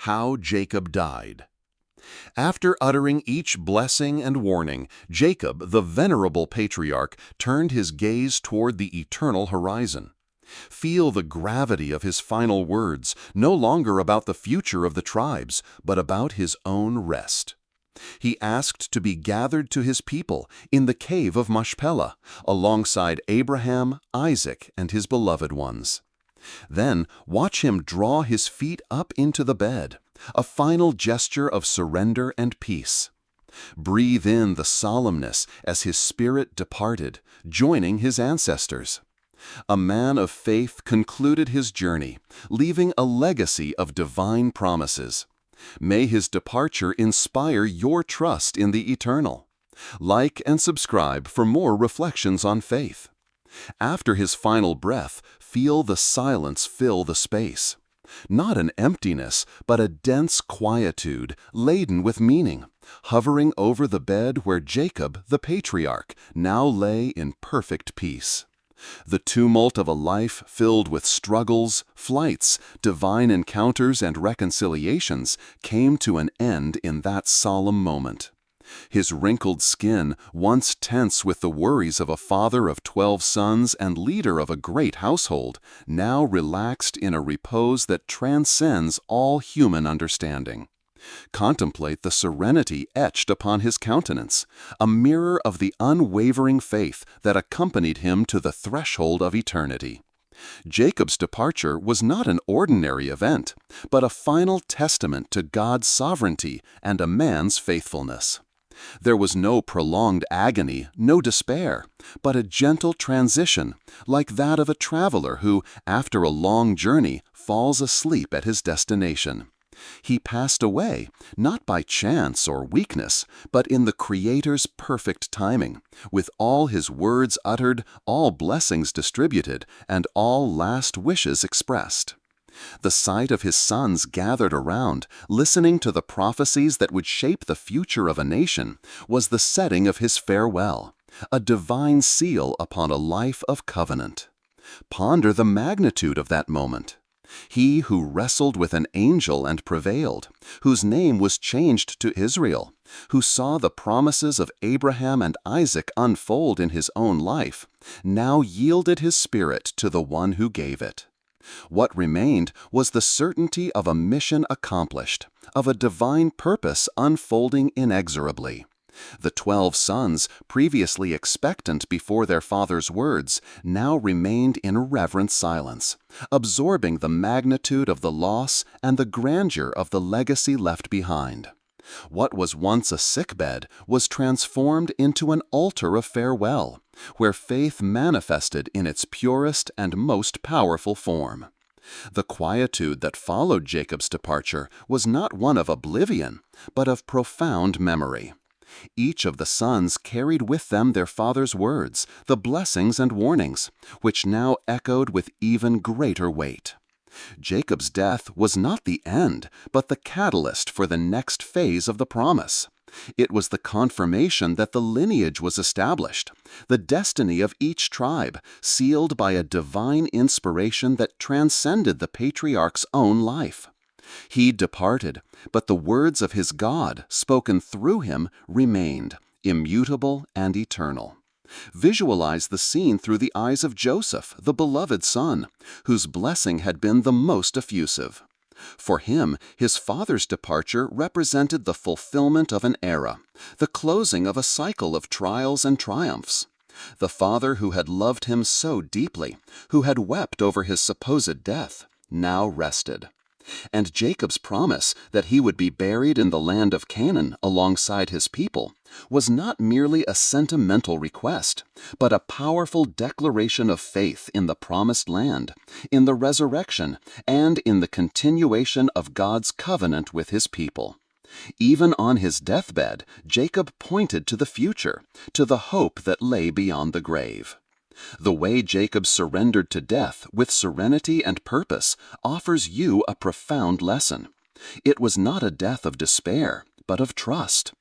How Jacob died. After uttering each blessing and warning, Jacob, the venerable patriarch, turned his gaze toward the eternal horizon. Feel the gravity of his final words, no longer about the future of the tribes, but about his own rest. He asked to be gathered to his people in the cave of Machpelah, alongside Abraham, Isaac, and his beloved ones. Then watch him draw his feet up into the bed, a final gesture of surrender and peace. Breathe in the solemnness as his spirit departed, joining his ancestors. A man of faith concluded his journey, leaving a legacy of divine promises. May his departure inspire your trust in the eternal. Like and subscribe for more reflections on faith. After his final breath, feel the silence fill the space. Not an emptiness, but a dense quietude laden with meaning, hovering over the bed where Jacob, the patriarch, now lay in perfect peace. The tumult of a life filled with struggles, flights, divine encounters, and reconciliations came to an end in that solemn moment. His wrinkled skin, once tense with the worries of a father of 12 sons and leader of a great household, now relaxed in a repose that transcends all human understanding. Contemplate the serenity etched upon his countenance, a mirror of the unwavering faith that accompanied him to the threshold of eternity. Jacob's departure was not an ordinary event, but a final testament to God's sovereignty and a man's faithfulness. There was no prolonged agony, no despair, but a gentle transition, like that of a traveler who, after a long journey, falls asleep at his destination. He passed away, not by chance or weakness, but in the Creator's perfect timing, with all his words uttered, all blessings distributed, and all last wishes expressed. The sight of his sons gathered around, listening to the prophecies that would shape the future of a nation, was the setting of his farewell, a divine seal upon a life of covenant. Ponder the magnitude of that moment. He who wrestled with an angel and prevailed, whose name was changed to Israel, who saw the promises of Abraham and Isaac unfold in his own life, now yielded his spirit to the one who gave it. What remained was the certainty of a mission accomplished, of a divine purpose unfolding inexorably. The 12 sons, previously expectant before their father's words, now remained in reverent silence, absorbing the magnitude of the loss and the grandeur of the legacy left behind. What was once a sickbed was transformed into an altar of farewell, where faith manifested in its purest and most powerful form. The quietude that followed Jacob's departure was not one of oblivion, but of profound memory. Each of the sons carried with them their father's words, the blessings and warnings, which now echoed with even greater weight. Jacob's death was not the end, but the catalyst for the next phase of the promise. It was the confirmation that the lineage was established, the destiny of each tribe, sealed by a divine inspiration that transcended the patriarch's own life. He departed, but the words of his God, spoken through him, remained, immutable and eternal. Visualize the scene through the eyes of Joseph, the beloved son, whose blessing had been the most effusive. For him, his father's departure represented the fulfillment of an era, the closing of a cycle of trials and triumphs. The father who had loved him so deeply, who had wept over his supposed death, now rested. And Jacob's promise that he would be buried in the land of Canaan alongside his people was not merely a sentimental request, but a powerful declaration of faith in the promised land, in the resurrection, and in the continuation of God's covenant with his people. Even on his deathbed, Jacob pointed to the future, to the hope that lay beyond the grave. The way Jacob surrendered to death with serenity and purpose offers you a profound lesson. It was not a death of despair, but of trust.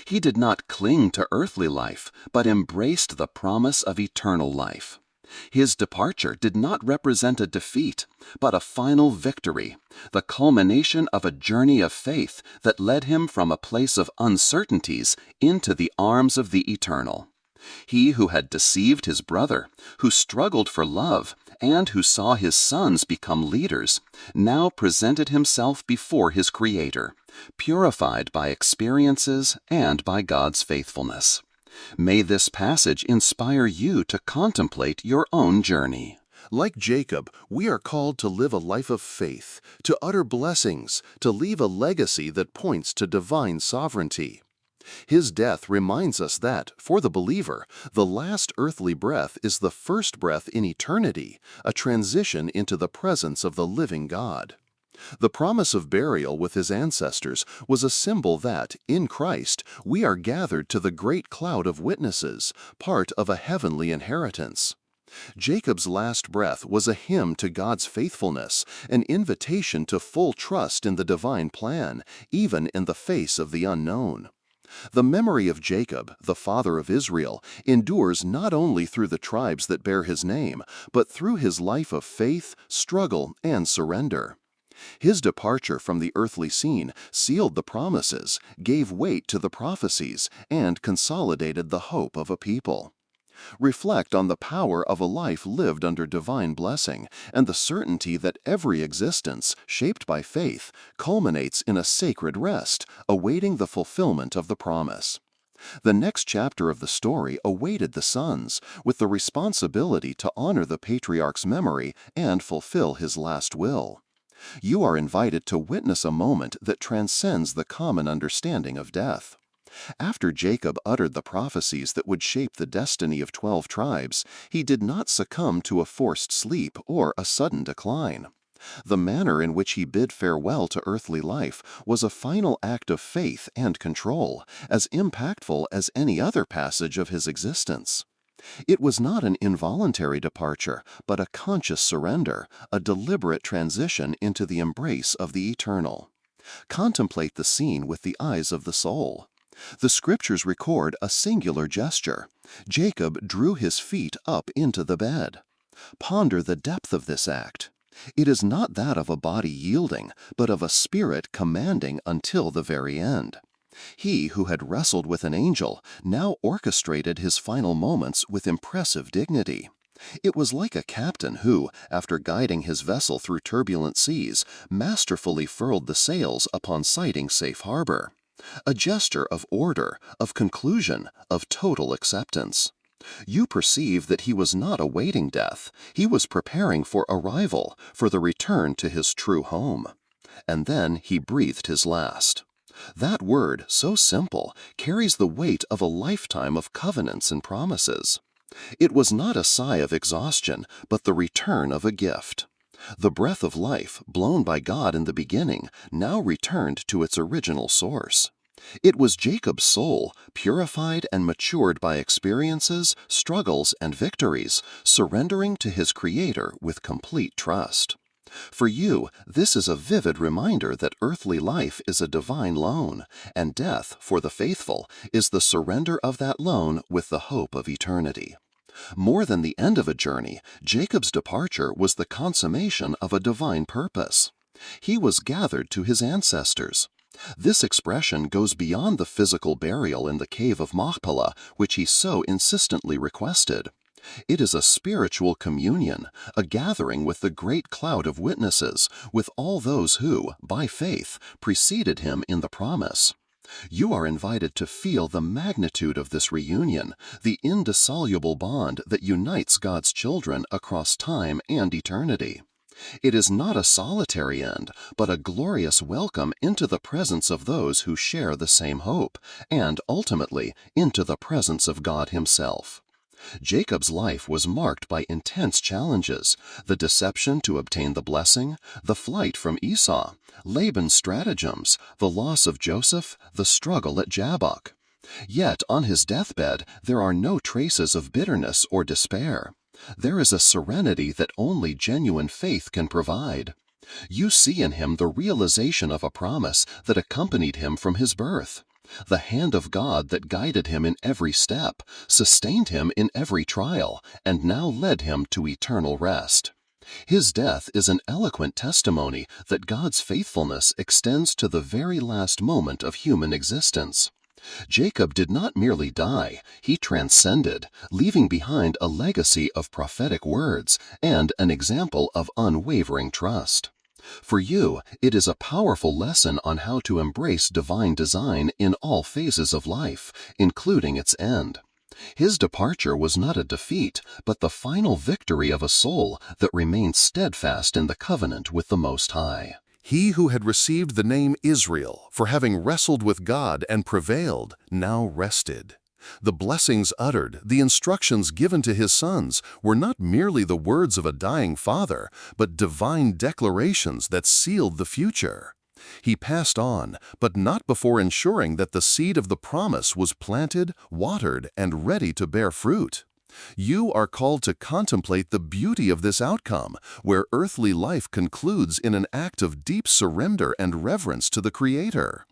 He did not cling to earthly life, but embraced the promise of eternal life. His departure did not represent a defeat, but a final victory, the culmination of a journey of faith that led him from a place of uncertainties into the arms of the eternal. He who had deceived his brother, who struggled for love, and who saw his sons become leaders, now presented himself before his Creator, purified by experiences and by God's faithfulness. May this passage inspire you to contemplate your own journey. Like Jacob, we are called to live a life of faith, to utter blessings, to leave a legacy that points to divine sovereignty. His death reminds us that, for the believer, the last earthly breath is the first breath in eternity, a transition into the presence of the living God. The promise of burial with his ancestors was a symbol that, in Christ, we are gathered to the great cloud of witnesses, part of a heavenly inheritance. Jacob's last breath was a hymn to God's faithfulness, an invitation to full trust in the divine plan, even in the face of the unknown. The memory of Jacob, the father of Israel, endures not only through the tribes that bear his name, but through his life of faith, struggle, and surrender. His departure from the earthly scene sealed the promises, gave weight to the prophecies, and consolidated the hope of a people. Reflect on the power of a life lived under divine blessing and the certainty that every existence, shaped by faith, culminates in a sacred rest, awaiting the fulfillment of the promise. The next chapter of the story awaited the sons, with the responsibility to honor the patriarch's memory and fulfill his last will. You are invited to witness a moment that transcends the common understanding of death. After Jacob uttered the prophecies that would shape the destiny of 12 tribes, he did not succumb to a forced sleep or a sudden decline. The manner in which he bid farewell to earthly life was a final act of faith and control, as impactful as any other passage of his existence. It was not an involuntary departure, but a conscious surrender, a deliberate transition into the embrace of the eternal. Contemplate the scene with the eyes of the soul. The scriptures record a singular gesture. Jacob drew his feet up into the bed. Ponder the depth of this act. It is not that of a body yielding, but of a spirit commanding until the very end. He who had wrestled with an angel now orchestrated his final moments with impressive dignity. It was like a captain who, after guiding his vessel through turbulent seas, masterfully furled the sails upon sighting safe harbor. A gesture of order, of conclusion, of total acceptance. You perceive that he was not awaiting death. He was preparing for arrival, for the return to his true home. And then he breathed his last. That word, so simple, carries the weight of a lifetime of covenants and promises. It was not a sigh of exhaustion, but the return of a gift. The breath of life, blown by God in the beginning, now returned to its original source. It was Jacob's soul, purified and matured by experiences, struggles, and victories, surrendering to his Creator with complete trust. For you, this is a vivid reminder that earthly life is a divine loan, and death, for the faithful, is the surrender of that loan with the hope of eternity. More than the end of a journey, Jacob's departure was the consummation of a divine purpose. He was gathered to his ancestors. This expression goes beyond the physical burial in the cave of Machpelah, which he so insistently requested. It is a spiritual communion, a gathering with the great cloud of witnesses, with all those who, by faith, preceded him in the promise. You are invited to feel the magnitude of this reunion, the indissoluble bond that unites God's children across time and eternity. It is not a solitary end, but a glorious welcome into the presence of those who share the same hope, and ultimately into the presence of God Himself. Jacob's life was marked by intense challenges: the deception to obtain the blessing, the flight from Esau, Laban's stratagems, the loss of Joseph, the struggle at Jabbok. Yet on his deathbed there are no traces of bitterness or despair. There is a serenity that only genuine faith can provide. You see in him the realization of a promise that accompanied him from his birth. The hand of God that guided him in every step, sustained him in every trial, and now led him to eternal rest. His death is an eloquent testimony that God's faithfulness extends to the very last moment of human existence. Jacob did not merely die, he transcended, leaving behind a legacy of prophetic words and an example of unwavering trust. For you, it is a powerful lesson on how to embrace divine design in all phases of life, including its end. His departure was not a defeat, but the final victory of a soul that remained steadfast in the covenant with the Most High. He who had received the name Israel for having wrestled with God and prevailed, now rested. The blessings uttered, the instructions given to his sons, were not merely the words of a dying father, but divine declarations that sealed the future. He passed on, but not before ensuring that the seed of the promise was planted, watered, and ready to bear fruit. You are called to contemplate the beauty of this outcome, where earthly life concludes in an act of deep surrender and reverence to the Creator.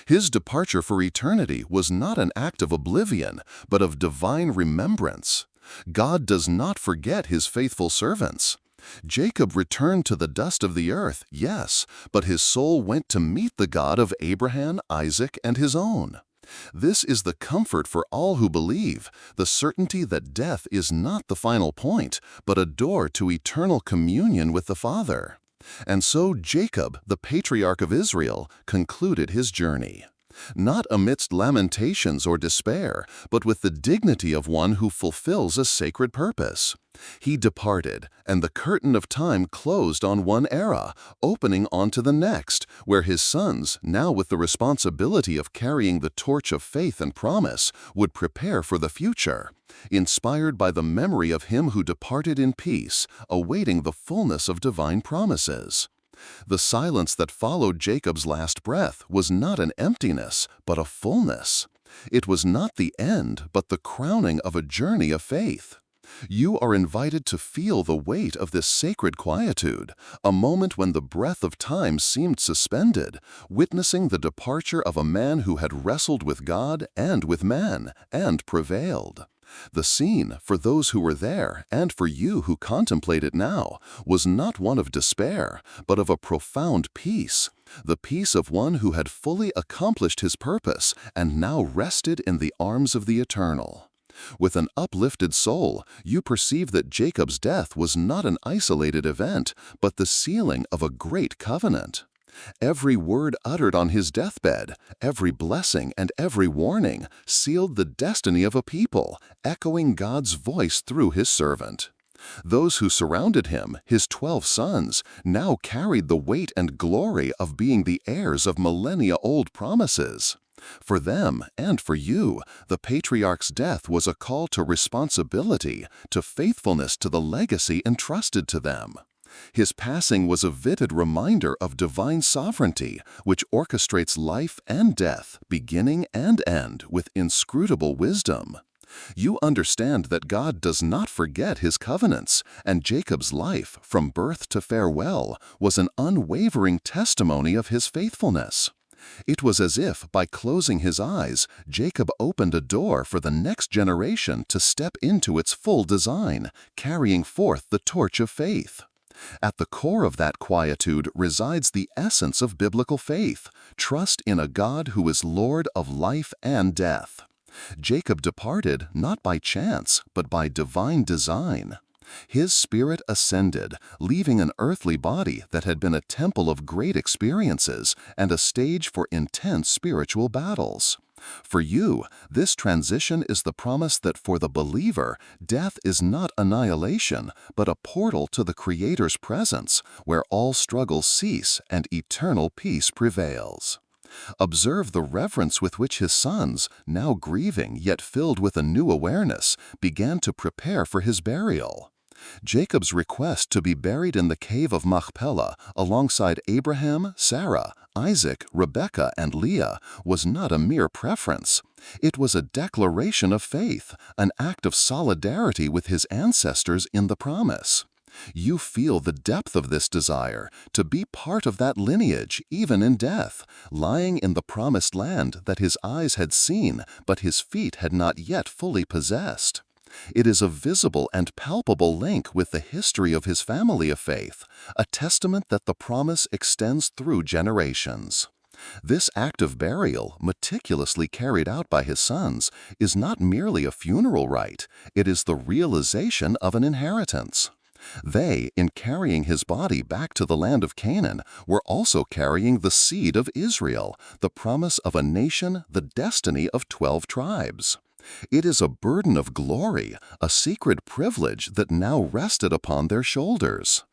His departure for eternity was not an act of oblivion, but of divine remembrance. God does not forget His faithful servants. Jacob returned to the dust of the earth, yes, but his soul went to meet the God of Abraham, Isaac, and his own. This is the comfort for all who believe, the certainty that death is not the final point, but a door to eternal communion with the Father. And so Jacob, the patriarch of Israel, concluded his journey. Not amidst lamentations or despair, but with the dignity of one who fulfills a sacred purpose. He departed, and the curtain of time closed on one era, opening onto the next, where his sons, now with the responsibility of carrying the torch of faith and promise, would prepare for the future, inspired by the memory of him who departed in peace, awaiting the fullness of divine promises. The silence that followed Jacob's last breath was not an emptiness, but a fullness. It was not the end, but the crowning of a journey of faith. You are invited to feel the weight of this sacred quietude, a moment when the breath of time seemed suspended, witnessing the departure of a man who had wrestled with God and with man, and prevailed. The scene, for those who were there, and for you who contemplate it now, was not one of despair, but of a profound peace, the peace of one who had fully accomplished his purpose and now rested in the arms of the Eternal. With an uplifted soul, you perceive that Jacob's death was not an isolated event, but the sealing of a great covenant. Every word uttered on his deathbed, every blessing and every warning, sealed the destiny of a people, echoing God's voice through his servant. Those who surrounded him, his 12 sons, now carried the weight and glory of being the heirs of millennia-old promises. For them, and for you, the patriarch's death was a call to responsibility, to faithfulness to the legacy entrusted to them. His passing was a vivid reminder of divine sovereignty, which orchestrates life and death, beginning and end, with inscrutable wisdom. You understand that God does not forget His covenants, and Jacob's life, from birth to farewell, was an unwavering testimony of His faithfulness. It was as if, by closing his eyes, Jacob opened a door for the next generation to step into its full design, carrying forth the torch of faith. At the core of that quietude resides the essence of biblical faith, trust in a God who is Lord of life and death. Jacob departed not by chance, but by divine design. His spirit ascended, leaving an earthly body that had been a temple of great experiences and a stage for intense spiritual battles. For you, this transition is the promise that for the believer, death is not annihilation, but a portal to the Creator's presence, where all struggles cease and eternal peace prevails. Observe the reverence with which his sons, now grieving yet filled with a new awareness, began to prepare for his burial. Jacob's request to be buried in the cave of Machpelah alongside Abraham, Sarah, Isaac, Rebekah, and Leah was not a mere preference. It was a declaration of faith, an act of solidarity with his ancestors in the promise. You feel the depth of this desire to be part of that lineage, even in death, lying in the promised land that his eyes had seen, but his feet had not yet fully possessed. It is a visible and palpable link with the history of his family of faith, a testament that the promise extends through generations. This act of burial, meticulously carried out by his sons, is not merely a funeral rite, it is the realization of an inheritance. They, in carrying his body back to the land of Canaan, were also carrying the seed of Israel, the promise of a nation, the destiny of 12 tribes. It is a burden of glory, a sacred privilege that now rested upon their shoulders.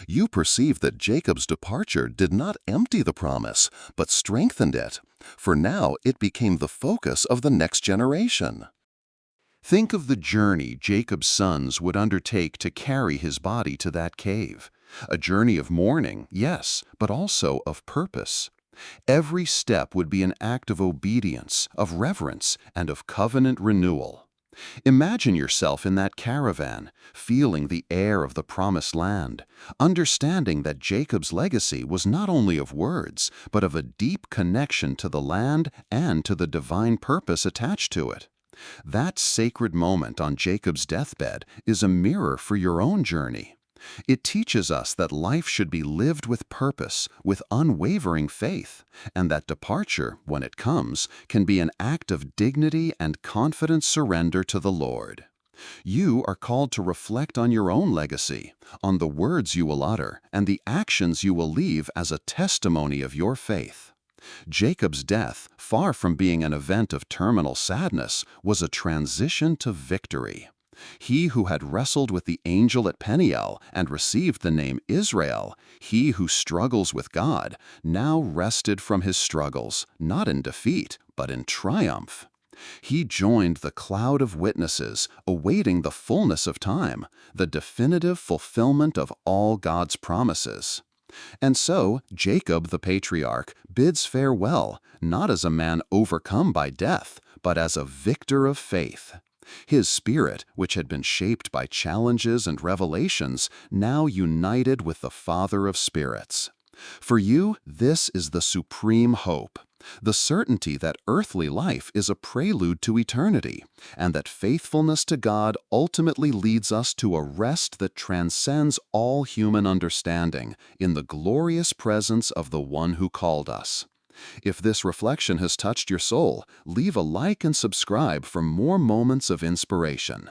You perceive that Jacob's departure did not empty the promise, but strengthened it, for now it became the focus of the next generation. Think of the journey Jacob's sons would undertake to carry his body to that cave. A journey of mourning, yes, but also of purpose. Every step would be an act of obedience, of reverence, and of covenant renewal. Imagine yourself in that caravan, feeling the air of the promised land, understanding that Jacob's legacy was not only of words, but of a deep connection to the land and to the divine purpose attached to it. That sacred moment on Jacob's deathbed is a mirror for your own journey. It teaches us that life should be lived with purpose, with unwavering faith, and that departure, when it comes, can be an act of dignity and confident surrender to the Lord. You are called to reflect on your own legacy, on the words you will utter, and the actions you will leave as a testimony of your faith. Jacob's death, far from being an event of terminal sadness, was a transition to victory. He who had wrestled with the angel at Peniel and received the name Israel, he who struggles with God, now rested from his struggles, not in defeat, but in triumph. He joined the cloud of witnesses, awaiting the fullness of time, the definitive fulfillment of all God's promises. And so, Jacob the patriarch bids farewell, not as a man overcome by death, but as a victor of faith. His spirit, which had been shaped by challenges and revelations, now united with the Father of spirits. For you, this is the supreme hope, the certainty that earthly life is a prelude to eternity, and that faithfulness to God ultimately leads us to a rest that transcends all human understanding in the glorious presence of the One who called us. If this reflection has touched your soul, leave a like and subscribe for more moments of inspiration.